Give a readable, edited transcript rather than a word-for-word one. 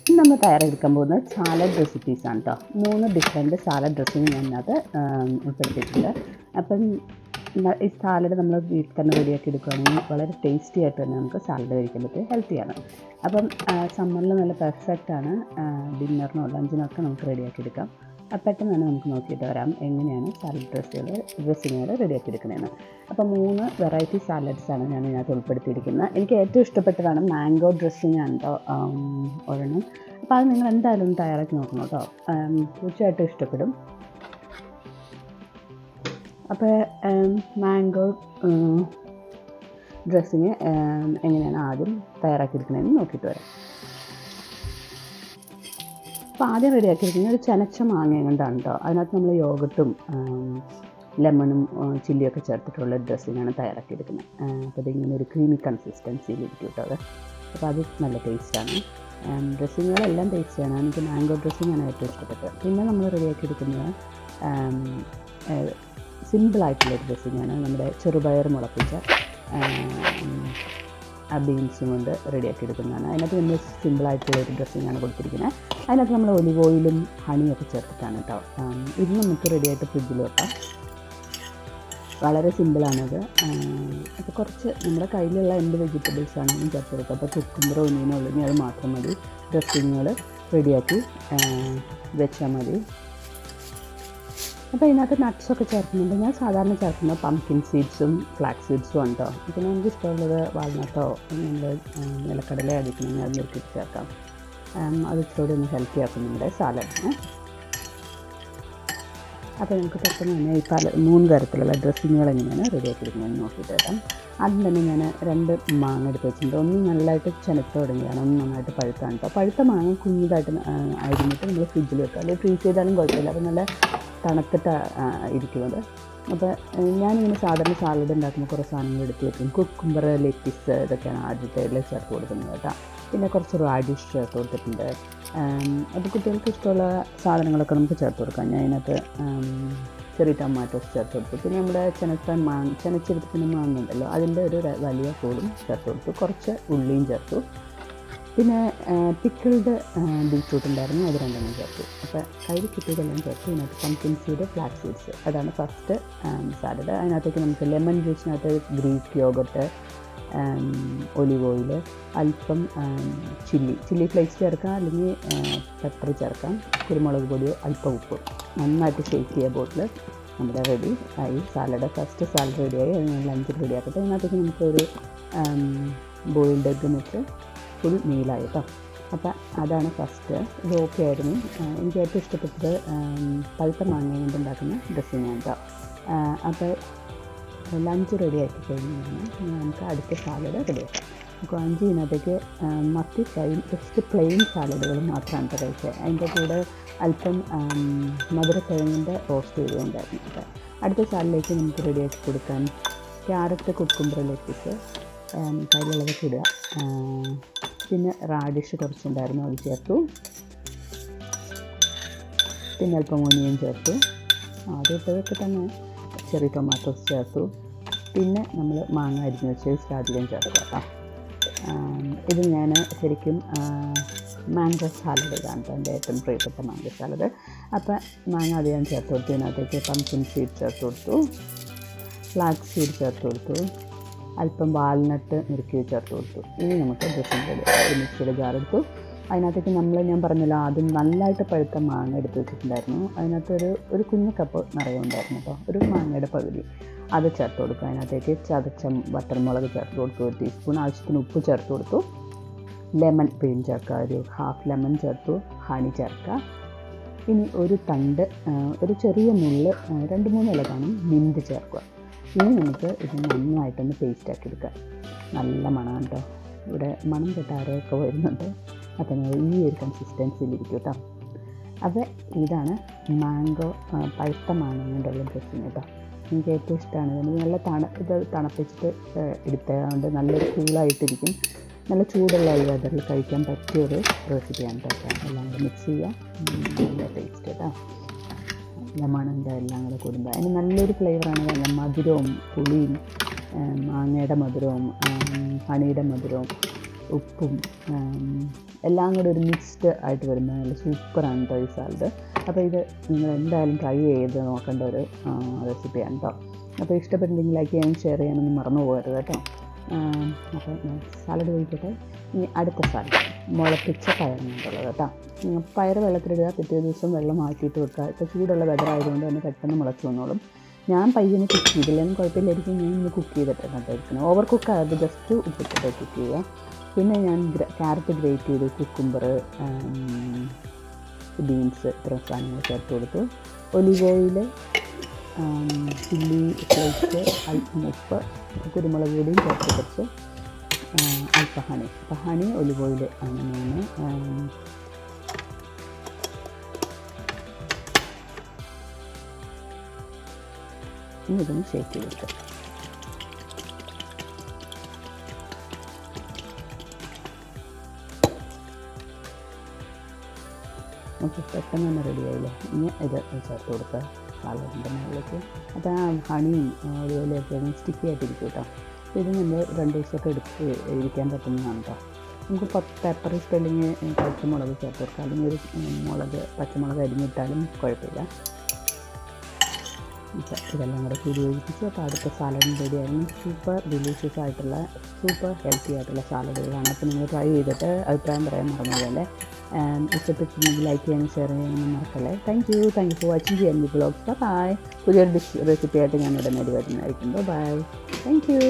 നമ്മൾ തയ്യാറെടുക്കാൻ പോകുന്നത് സാലഡ് റെസിപ്പീസാണ് കേട്ടോ. 3 ഡിഫറെൻറ്റ് സാലഡ് ഡ്രസ്സിങ് ഞാൻ അതിനകത്ത് ഉൾപ്പെടുത്തിയിട്ടുണ്ട്. അപ്പം ഈ സാലഡ് നമ്മൾ വീട്ടിൽ തന്നെ റെഡിയാക്കി എടുക്കുകയാണെങ്കിൽ വളരെ ടേസ്റ്റി ആയിട്ട് തന്നെ നമുക്ക് സാലഡ് കഴിക്കാൻ പറ്റും, ഹെൽത്തിയാണ്. അപ്പം സമ്മറിൽ നല്ല പെർഫെക്റ്റാണ്. ഡിന്നറിനോ ലഞ്ചിനൊക്കെ നമുക്ക് റെഡിയാക്കി എടുക്കാം. പെട്ടെന്ന് തന്നെ നമുക്ക് നോക്കിയിട്ട് വരാം എങ്ങനെയാണ് സാലഡ് ഡ്രസ്സിങ്ങുകൾ റെഡിയാക്കി എടുക്കുന്നതെന്ന്. അപ്പോൾ 3 വെറൈറ്റി സാലഡ്സാണ് ഞാൻ ഇതിനകത്ത് ഉൾപ്പെടുത്തിയിരിക്കുന്നത്. എനിക്ക് ഏറ്റവും ഇഷ്ടപ്പെട്ടതാണ് മാംഗോ ഡ്രസ്സിങ് ആണ് കേട്ടോ ഒരെണ്ണം. അപ്പോൾ അത് നിങ്ങൾ എന്തായാലും തയ്യാറാക്കി നോക്കണം കേട്ടോ, തീർച്ചയായിട്ടും ഇഷ്ടപ്പെടും. അപ്പോൾ മാംഗോ ഡ്രസ്സിങ് എങ്ങനെയാണ് ആദ്യം തയ്യാറാക്കിയിരിക്കുന്നതെന്ന് നോക്കിയിട്ട് വരാം. അപ്പോൾ ആദ്യം റെഡിയാക്കിയിരിക്കുന്നത് ഒരു ചെനച്ച മാങ്ങ കൊണ്ടാണ് കേട്ടോ. അതിനകത്ത് നമ്മൾ യോഗട്ടും ലെമണും ചില്ലിയൊക്കെ ചേർത്തിട്ടുള്ള ഡ്രസ്സിങ്ങാണ് തയ്യാറാക്കിയെടുക്കുന്നത്. അപ്പോൾ ഇതിങ്ങനെ ഒരു ക്രീമി കൺസിസ്റ്റൻസിയിലിരിക്കും കേട്ടോ അത്. അപ്പോൾ അത് നല്ല ടേസ്റ്റാണ്. ഡ്രസ്സിങ്ങുകളെല്ലാം ടേസ്റ്റിയാണ്. എനിക്ക് മാംഗോ ഡ്രസ്സിങ്ങാണ് ഏറ്റവും ഇഷ്ടപ്പെട്ടത്. പിന്നെ നമ്മൾ റെഡിയാക്കിയെടുക്കുന്നത് സിമ്പിളായിട്ടുള്ളൊരു ഡ്രസ്സിങ്ങാണ്. നമ്മുടെ ചെറുപയർ മുളപ്പിച്ച ബീൻസും കൊണ്ട് റെഡിയാക്കി എടുക്കുന്നതാണ്. അതിനകത്ത് നമ്മൾ സിമ്പിളായിട്ടുള്ളൊരു ഡ്രസ്സിങ്ങാണ് കൊടുത്തിരിക്കുന്നത്. അതിനകത്ത് നമ്മൾ ഒലിവ് ഓയിലും ഹണിയൊക്കെ ചേർത്തിട്ടാണ് കേട്ടോ. ഇത് നമുക്ക് റെഡിയായിട്ട് ഫ്രിഡ്ജിൽ വെക്കാം. വളരെ സിമ്പിളാണത്. അപ്പോൾ കുറച്ച് നമ്മുടെ കയ്യിലുള്ള എന്ത് വെജിറ്റബിൾസ് ആണെങ്കിലും ചേർത്ത് കൊടുക്കുക. അപ്പോൾ കുക്കുമ്പറോ ഒന്നിനോ ഉള്ളെങ്കിൽ അത് മാത്രം മതി. ഡ്രസ്സിങ്ങുകൾ റെഡിയാക്കി വെച്ചാൽ മതി. അപ്പോൾ ഇതിനകത്ത് നട്ട്സൊക്കെ ചേർക്കുന്നുണ്ട്. ഞാൻ സാധാരണ ചേർക്കുന്നത് പംകിൻ സീഡ്സും ഫ്ലാക്സ് സീഡ്സും ഉണ്ടോ. പിന്നെ എനിക്ക് ഇഷ്ടമുള്ളത് വാൾനട്ടോ നമ്മൾ നിലക്കടല അടിക്കണമെങ്കിൽ അത് നിർത്തിയിട്ട് ചേർക്കാം. അത് ഇച്ചിരി ഒന്ന് ഹെൽത്തി ആക്കും നമ്മുടെ സാലഡിന്. അപ്പോൾ നമുക്ക് പെട്ടെന്ന് തന്നെ ഈ 3 തരത്തിലുള്ള ഡ്രസ്സിങ്ങുകൾ എങ്ങനെയാണ് റെഡിയാക്കി എടുക്കുന്നതെന്ന് നോക്കിയിട്ട് വരാം. ആദ്യം തന്നെ ഞാൻ 2 മാങ്ങ എടുത്ത് വെച്ചിട്ടുണ്ട്. ഒന്ന് നല്ലതായിട്ട് ചെനത്ത് തുടങ്ങിയാണ്, ഒന്ന് നന്നായിട്ട് പഴുത്താണ് കേട്ടോ. പഴുത്ത മാങ്ങ കുഞ്ഞിതായിട്ട് അരിഞ്ഞിട്ട് നമ്മൾ ഫ്രിഡ്ജിൽ വെക്കുക, അല്ലെങ്കിൽ ഫ്രീസ് ചെയ്താലും കുഴപ്പമില്ല. അപ്പോൾ നല്ല തണുത്തിട്ട് ഇരിക്കുന്നത്. അപ്പോൾ ഞാനിങ്ങനെ സാധാരണ സാലഡ് ഉണ്ടാക്കുമ്പോൾ കുറേ സാധനങ്ങൾ എടുത്ത് വെക്കും. കുക്കുംബർ, ലെറ്റിസ് ഇതൊക്കെയാണ് ആദ്യത്തേതിൽ ചേർത്ത് കൊടുക്കുന്നത് കേട്ടോ. പിന്നെ കുറച്ച് റാഡിഷ് ചേർത്ത് കൊടുത്തിട്ടുണ്ട്. അപ്പോൾ കുട്ടികൾക്ക് ഇഷ്ടമുള്ള സാധനങ്ങളൊക്കെ നമുക്ക് ചേർത്ത് കൊടുക്കാം. ഞാൻ അതിനകത്ത് ചെറിയ ടൊമാറ്റോസ് ചേർത്ത് കൊടുത്തു. പിന്നെ നമ്മുടെ ചെനച്ചെടുത്തിൻ്റെ മാങ്ങ ഉണ്ടല്ലോ, അതിൻ്റെ ഒരു വലിയ പൂളും ചേർത്ത് കൊടുത്തു. കുറച്ച് ഉള്ളിയും ചേർത്തു. പിന്നെ പിക്കിൾഡ് ബീറ്റ്റൂട്ട് ഉണ്ടായിരുന്നു, അത് 2 ചേർത്തു. അപ്പോൾ കയ്യിൽ കിട്ടിയതെല്ലാം ചേർത്തു. ഇതിനകത്ത് പംകിൻ സീഡ്, ഫ്ലാക്സ് സീഡ്സ്, അതാണ് ഫസ്റ്റ് സാലഡ്. അതിനകത്തേക്ക് നമുക്ക് ലെമൺ ജ്യൂസിനകത്ത് ഗ്രീക്ക് യോഗട്ട്, ഒലിവ് ഓയിൽ, അല്പം ചില്ലി ഫ്ലേക്സ് ചേർക്കാം, അല്ലെങ്കിൽ പെപ്പർ ചേർക്കാം, കുരുമുളക് പൊടിയോ അല്പം ഉപ്പ്. നന്നായിട്ട് ഷേക്ക് ചെയ്യുക ബോട്ടിൽ. നമ്മുടെ റെഡി ആയി സാലഡ്. ഫസ്റ്റ് സാലഡ് റെഡിയായി. അത് ഞാൻ ലഞ്ചിൽ റെഡിയാക്കട്ടെ. അതിനകത്തേക്ക് നമുക്കൊരു ബോയിൽഡ് എഗ്ഗ് വെച്ച് ഫുൾ മീലായി കേട്ടോ. അപ്പോൾ അതാണ് ഫസ്റ്റ്. ഇത് ഓക്കെ ആയിരുന്നു. എനിക്ക് ഏറ്റവും ഇഷ്ടപ്പെട്ടത് പഴുത്ത മാങ്ങ കൊണ്ടുണ്ടാക്കുന്ന ഡ്രസ്സിങ്ങാണ് കേട്ടോ. അപ്പോൾ ലഞ്ച് റെഡിയാക്കി കഴിഞ്ഞാൽ നമുക്ക് അടുത്ത സാലഡ് റെഡിയാക്കാം. അപ്പോൾ ഇതിനകത്തേക്ക് മത്തി ഫ്രൈ, ജസ്റ്റ് പ്ലെയിൻ സാലഡുകൾ മാത്രമാണ് കേട്ടോ കഴിച്ചത്. അതിൻ്റെ കൂടെ അല്പം മധുരക്കിഴങ്ങിൻ്റെ റോസ്റ്റ് ചെയ്തുകൊണ്ടായിരുന്നു. അപ്പോൾ അടുത്ത സാലഡിലേക്ക് നമുക്ക് റെഡിയാക്കി കൊടുക്കാൻ ക്യാരറ്റ്, കുക്കുംബർ, ലെറ്റിസ് കയ്യിലുള്ളതൊക്കെ ഇടുക. പിന്നെ റാഡിഷ് കുറച്ചുണ്ടായിരുന്നു, അത് ചേർത്തു. പിന്നെ അല്പം ഓനിയൻ ചേർത്തു. ആദ്യത്തേതൊക്കെ തന്നെ ചെറിയ ടൊമാറ്റോസ് ചേർത്തു. പിന്നെ നമ്മൾ മാങ്ങ അരിഞ്ഞ് വെച്ച് അധികം ചേർക്കുക കേട്ടോ. ഇത് ഞാൻ ശരിക്കും മാംഗോ സാലഡ് ഇതാണ് കേട്ടോ, എൻ്റെ ഏറ്റവും പ്രിയപ്പെട്ട മാംഗോ സാലഡ്. അപ്പോൾ മാങ്ങ അധികം ചേർത്ത് കൊടുത്തു. ഇതിനകത്തേക്ക് പംകിൻ സീഡ് ചേർത്ത് കൊടുത്തു, ഫ്ലാക്സ് സീഡ് ചേർത്ത് കൊടുത്തു, അല്പം വാൾനട്ട് നുറുക്കി ചേർത്ത് കൊടുത്തു. ഇനി നമുക്ക് ഡ്രസ്സിങ് റെഡി. ഒരു മിക്സിയുടെ ജാർ എടുത്തു. അതിനകത്തേക്ക് ഞാൻ പറഞ്ഞല്ലോ ആദ്യം നല്ലതായിട്ട് പഴുത്ത മാങ്ങ എടുത്ത് വെച്ചിട്ടുണ്ടായിരുന്നു. അതിനകത്ത് ഒരു കുഞ്ഞു കപ്പ് നിറയെ ഉണ്ടായിരുന്നു കേട്ടോ, ഒരു മാങ്ങയുടെ പകുതി. അത് ചേർത്ത് കൊടുക്കുക. അതിനകത്തേക്ക് ചതച്ച വറ്റൽമുളക് ചേർത്ത് കൊടുത്തു. 1 ടീസ്പൂൺ ആവശ്യത്തിന് ഉപ്പ് ചേർത്ത് കൊടുത്തു. ലെമൺ പിഴിൻ ചേർക്കുക, ഒരു ഹാഫ് ലെമൺ ചേർത്തു. ഹണി ചേർക്കുക. ഇനി ഒരു ചെറിയ നുള്ള് 2-3 ഇല കാണും മിൻറ്റ് ചേർക്കുക. ഇനി നമുക്ക് ഇത് നന്നായിട്ടൊന്ന് പേസ്റ്റാക്കി എടുക്കാം. നല്ല മണമാണ് കേട്ടോ. ഇവിടെ മണം കേട്ട് ആരോയൊക്കെ വരുന്നുണ്ട്. അപ്പം ഈ ഒരു കൺസിസ്റ്റൻസിയിലിരിക്കും കേട്ടോ. അപ്പോൾ ഇതാണ് മാംഗോ, പഴുത്ത മാങ്ങ കൊണ്ടുള്ള ഡ്രസ്സിങ് കേട്ടോ. എനിക്ക് ഏറ്റവും ഇഷ്ടമാണ്. എനിക്ക് നല്ല ഇത് തണുപ്പിച്ചിട്ട് എടുത്തതുകൊണ്ട് നല്ലൊരു കൂളായിട്ടിരിക്കും. നല്ല ചൂടുള്ള ഈ വെതറിൽ കഴിക്കാൻ പറ്റിയൊരു റെസിപ്പിയാണ് കേട്ടോ. എല്ലാം കൂടെ മിക്സ് ചെയ്യുക, നല്ല ടേസ്റ്റ് കേട്ടോ. ലെമണിൻ്റെ എല്ലാം കൂടെ കൂടുമ്പോൾ അതിന് നല്ലൊരു ഫ്ലേവറാണ്. നല്ല മധുരവും പുളിയും മാങ്ങയുടെ മധുരവും ഹണിയുടെ മധുരവും ഉപ്പും എല്ലാം കൂടി ഒരു മിക്സ്ഡ് ആയിട്ട് വരുന്ന നല്ല സൂപ്പറാണ് കേട്ടോ ഈ സാലഡ്. അപ്പോൾ ഇത് നിങ്ങൾ എന്തായാലും ട്രൈ ചെയ്ത് നോക്കേണ്ട ഒരു റെസിപ്പിയാണ് കേട്ടോ. അപ്പോൾ ഇഷ്ടപ്പെട്ടില്ലെങ്കിൽ ലൈക്ക് ചെയ്യാനും ഷെയർ ചെയ്യാനൊന്നും മറന്നു പോകരുത് കേട്ടോ. അപ്പോൾ ഞാൻ സാലഡ് കഴിക്കട്ടെ. ഇനി അടുത്ത സാലഡ് മുളപ്പിച്ച പയറിനുള്ളത് കേട്ടോ. പയർ വെള്ളത്തിലിടുക, പിറ്റേ ദിവസം വെള്ളം മാറ്റിയിട്ട് വെക്കുക. ഇപ്പോൾ ചൂടുള്ള വെതർ ആയതുകൊണ്ട് തന്നെ പെട്ടെന്ന് മുളച്ച് വന്നോളും. ഞാൻ പയ്യനെ കുക്ക് ചെയ്തില്ലെങ്കിൽ കുഴപ്പമില്ലായിരിക്കും, ഞാൻ ഇന്ന് കുക്ക് ചെയ്തിട്ടാണ് കഴിക്കുന്നത്. ഓവർ കുക്ക് ആയത് ജസ്റ്റ് ഉപ്പിട്ടിട്ട് കുക്ക് ചെയ്യുക. പിന്നെ ഞാൻ ക്യാരറ്റ് ഗ്രേറ്റ് ചെയ്ത്, കുക്കുംബർ, ബീൻസ്, ഇത്ര സാധനങ്ങൾ ചേർത്ത് കൊടുത്തു. ഒലിവ് ഓയിൽ, ചില്ലി ഫ്ലേക്സ്, അല്പം ഉപ്പ്, കുരുമുളക് പൊടിയും ചേർത്ത് കുറച്ച് അല്പം ഹണി. അപ്പോൾ ഹണി, ഒലിവ് ഓയിൽ ആണ് ഞാൻ ഇതൊന്ന് ഷേക്ക് ചെയ്തിട്ട് നമുക്ക് പെട്ടെന്ന് തന്നെ റെഡിയായില്ലേ. ഇനി ഇത് ചേർത്ത് കൊടുക്കുക സാലഡിൻ്റെ മുകളിലേക്ക്. അപ്പോൾ ആ ഹണിയും ഒലിവോയിലൊക്കെ ഒന്ന് സ്റ്റിക്കി ആയിട്ടിരിക്കും കേട്ടോ. ഇത് നമ്മൾ 2 ദിവസമൊക്കെ ഇരിക്കാൻ പറ്റുന്നതാണ് കേട്ടോ. നമുക്ക് പെപ്പർ ഇഷ്ടമില്ലെങ്കിൽ പച്ചമുളക് ചേർത്ത് കൊടുക്കാം, അല്ലെങ്കിൽ ഒരു പച്ചമുളക് അരിഞ്ഞിട്ടാലും കുഴപ്പമില്ല. ഇതെല്ലാം കൂടെ കൂടി ഒഴിപ്പിച്ച് അപ്പോൾ അടുത്ത സാലഡിന് റെഡിയായിരുന്നു. സൂപ്പർ ഡിലീഷ്യസ് ആയിട്ടുള്ള, സൂപ്പർ ഹെൽത്തി ആയിട്ടുള്ള സാലഡുകളാണ്. അപ്പോൾ നിങ്ങൾ ട്രൈ ചെയ്തിട്ട് അഭിപ്രായം പറയാൻ മറന്നതല്ലേ. ഇഷ്ടപ്പെട്ടിട്ടുണ്ടെങ്കിൽ ലൈക്ക് ചെയ്യാനും ഷെയർ ചെയ്യാനൊന്നും മറക്കല്ലേ. Thank you for watching GNV Vlogs. Bye. പുതിയൊരു റെസിപ്പി ആയിട്ട് ഞാൻ ഉടനടി വരുന്നതായിരിക്കും. ബൈ. Thank U.